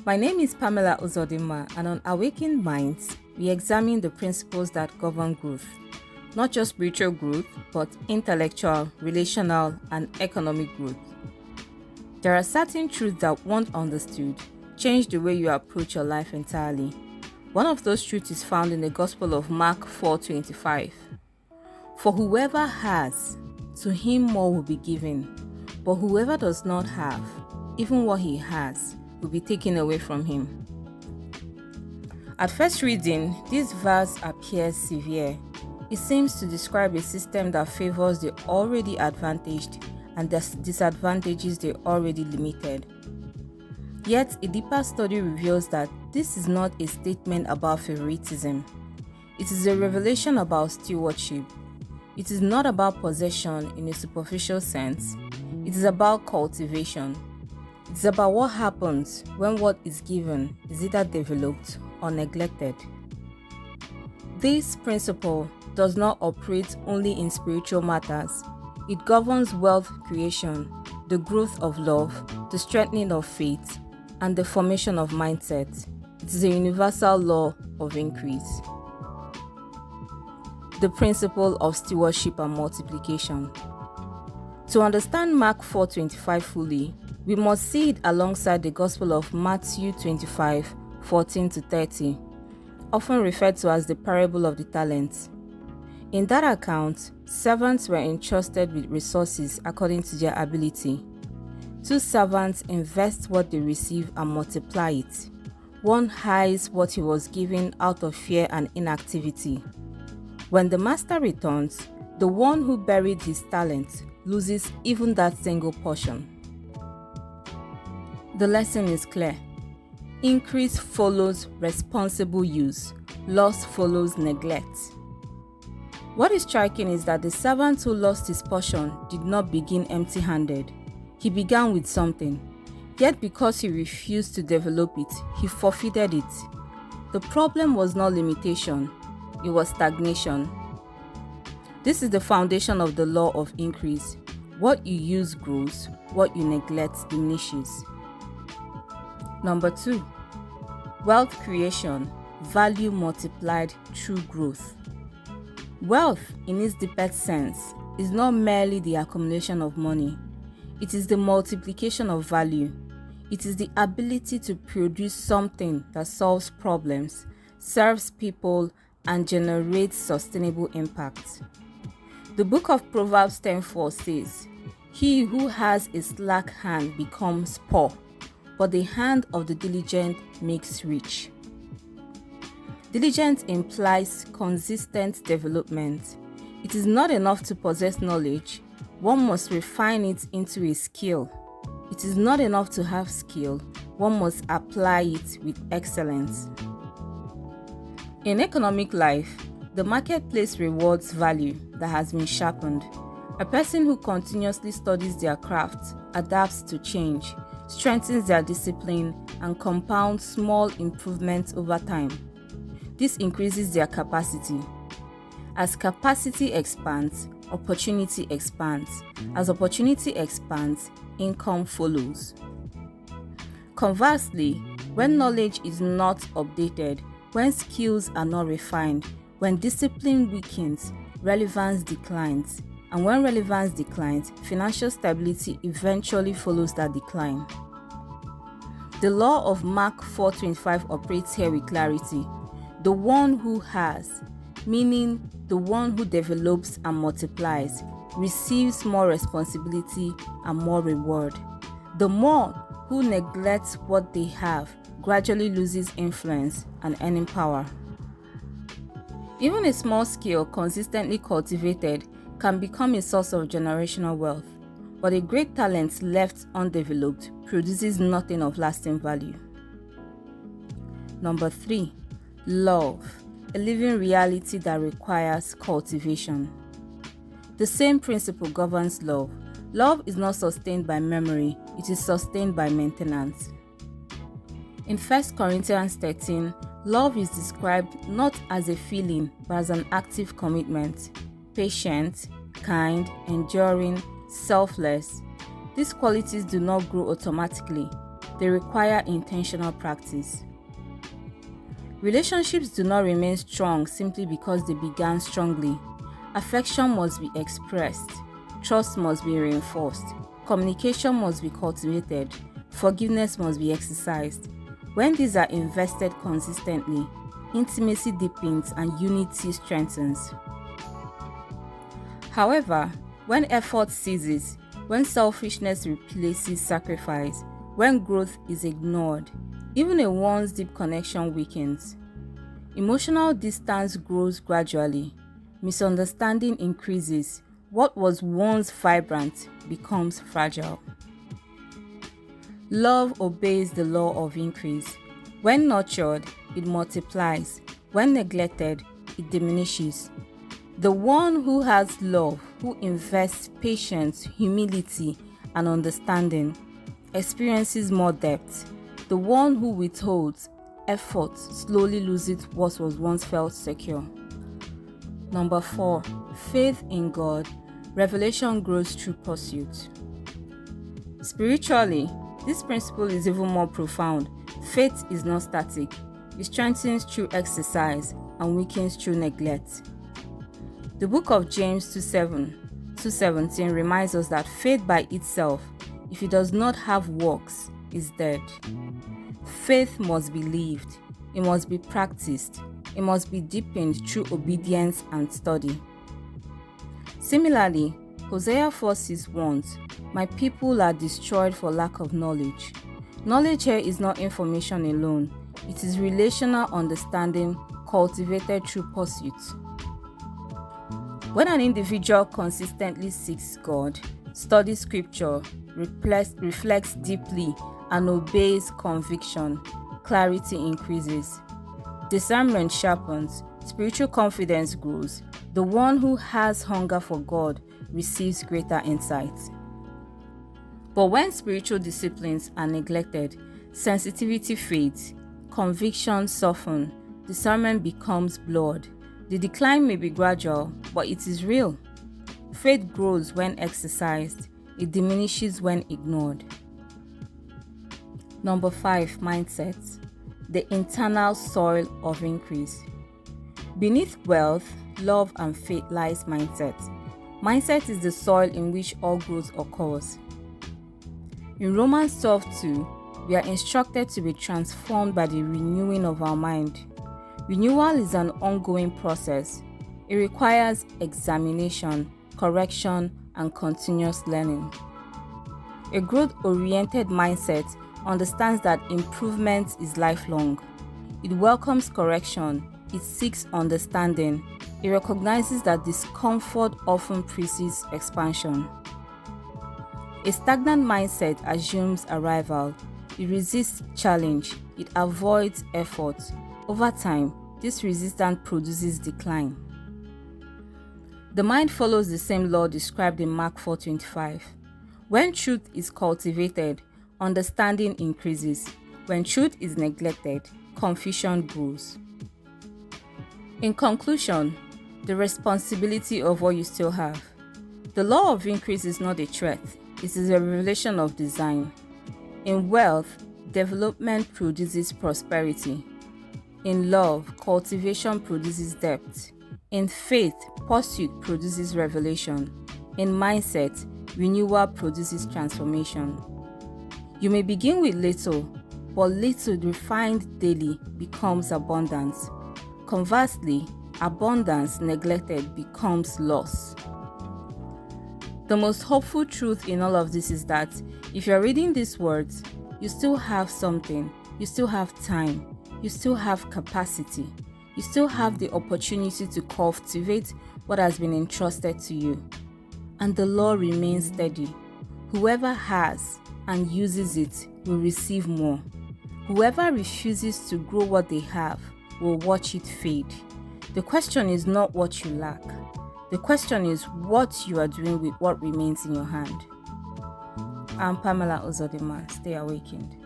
My name is Pamela Uzodimma, and on Awakened Minds, we examine the principles that govern growth. Not just spiritual growth, but intellectual, relational, and economic growth. There are certain truths that, once understood, change the way you approach your life entirely. One of those truths is found in the Gospel of Mark 4:25. For whoever has, to him more will be given, but whoever does not have, even what he has, will be taken away from him. At first reading, this verse appears severe. It seems to describe a system that favors the already advantaged and disadvantages the already limited. Yet, a deeper study reveals that this is not a statement about favoritism. It is a revelation about stewardship. It is not about possession in a superficial sense. It is about cultivation. It's about what happens when what is given is either developed or neglected. This principle does not operate only in spiritual matters. It governs wealth creation, the growth of love, the strengthening of faith, and the formation of mindset. It is a universal law of increase. The principle of stewardship and multiplication. To understand Mark 4:25 fully, we must see it alongside the Gospel of Matthew 25:14-30, often referred to as the parable of the talents. In that account, servants were entrusted with resources according to their ability. Two servants invest what they receive and multiply it. One hides what he was given out of fear and inactivity. When the master returns, the one who buried his talent loses even that single portion. The lesson is clear. Increase follows responsible use. Loss follows neglect. What is striking is that the servant who lost his portion did not begin empty-handed. He began with something. Yet because he refused to develop it, he forfeited it. The problem was not limitation. It was stagnation. This is the foundation of the law of increase. What you use grows, what you neglect diminishes. Number 2, wealth creation, value multiplied through growth. Wealth, in its deepest sense, is not merely the accumulation of money. It is the multiplication of value. It is the ability to produce something that solves problems, serves people, and generates sustainable impact. The book of Proverbs 10:4 says, "He who has a slack hand becomes poor, but the hand of the diligent makes rich." Diligence implies consistent development. It is not enough to possess knowledge. One must refine it into a skill. It is not enough to have skill. One must apply it with excellence. In economic life, the marketplace rewards value that has been sharpened. A person who continuously studies their craft, adapts to change, strengthens their discipline, and compounds small improvements over time. This increases their capacity. As capacity expands, opportunity expands. As opportunity expands, income follows. Conversely, when knowledge is not updated, when skills are not refined, when discipline weakens, relevance declines. And when relevance declines, financial stability eventually follows that decline. The law of Mark 4:25 operates here with clarity. The one who has, meaning the one who develops and multiplies, receives more responsibility and more reward. The one who neglects what they have gradually loses influence and earning power. Even a small skill consistently cultivated can become a source of generational wealth, but a great talent left undeveloped produces nothing of lasting value. Number 3, love, a living reality that requires cultivation. The same principle governs love. Love is not sustained by memory, it is sustained by maintenance. In 1 Corinthians 13, love is described not as a feeling but as an active commitment. Patient, kind, enduring, selfless. These qualities do not grow automatically. They require intentional practice. Relationships do not remain strong simply because they began strongly. Affection must be expressed, trust must be reinforced, communication must be cultivated, forgiveness must be exercised. When these are invested consistently, intimacy deepens and unity strengthens. However, when effort ceases, when selfishness replaces sacrifice, when growth is ignored, even a once deep connection weakens. Emotional distance grows gradually. Misunderstanding increases. What was once vibrant becomes fragile. Love obeys the law of increase. When nurtured, it multiplies. When neglected, it diminishes. The one who has love, who invests patience, humility, and understanding, experiences more depth. The one who withholds effort slowly loses what was once felt secure. Number 4, faith in God. Revelation grows through pursuit. Spiritually, this principle is even more profound. Faith is not static. It strengthens through exercise and weakens through neglect. The book of James 2:17 reminds us that faith by itself, if it does not have works, is dead. Faith must be lived. It must be practiced. It must be deepened through obedience and study. Similarly, Hosea 4:6 warns, "My people are destroyed for lack of knowledge." Knowledge here is not information alone. It is relational understanding cultivated through pursuit. When an individual consistently seeks God, studies scripture, reflects deeply, and obeys conviction, clarity increases. Discernment sharpens, spiritual confidence grows. The one who has hunger for God receives greater insight. But when spiritual disciplines are neglected, sensitivity fades, conviction softens, discernment becomes blurred. The decline may be gradual, but it is real. Faith grows when exercised. It diminishes when ignored. Number 5, mindset. The internal soil of increase. Beneath wealth, love, and faith lies mindset. Mindset is the soil in which all growth occurs. In Romans 12:2, we are instructed to be transformed by the renewing of our mind. Renewal is an ongoing process. It requires examination, correction, and continuous learning. A growth-oriented mindset understands that improvement is lifelong. It welcomes correction. It seeks understanding. It recognizes that discomfort often precedes expansion. A stagnant mindset assumes arrival. It resists challenge. It avoids effort. Over time, this resistance produces decline. The mind follows the same law described in Mark 4:25. When truth is cultivated, understanding increases. When truth is neglected, confusion grows. In conclusion, the responsibility of what you still have. The law of increase is not a threat, it is a revelation of design. In wealth, development produces prosperity. In love, cultivation produces depth. In faith, pursuit produces revelation. In mindset, renewal produces transformation. You may begin with little, but little refined daily becomes abundance. Conversely, abundance neglected becomes loss. The most hopeful truth in all of this is that if you're reading these words, you still have something, you still have time, you still have capacity, you still have the opportunity to cultivate what has been entrusted to you. And the law remains steady. Whoever has and uses it will receive more. Whoever refuses to grow what they have will watch it fade. The question is not what you lack. The question is what you are doing with what remains in your hand. I'm Pamela Uzodimma. Stay awakened.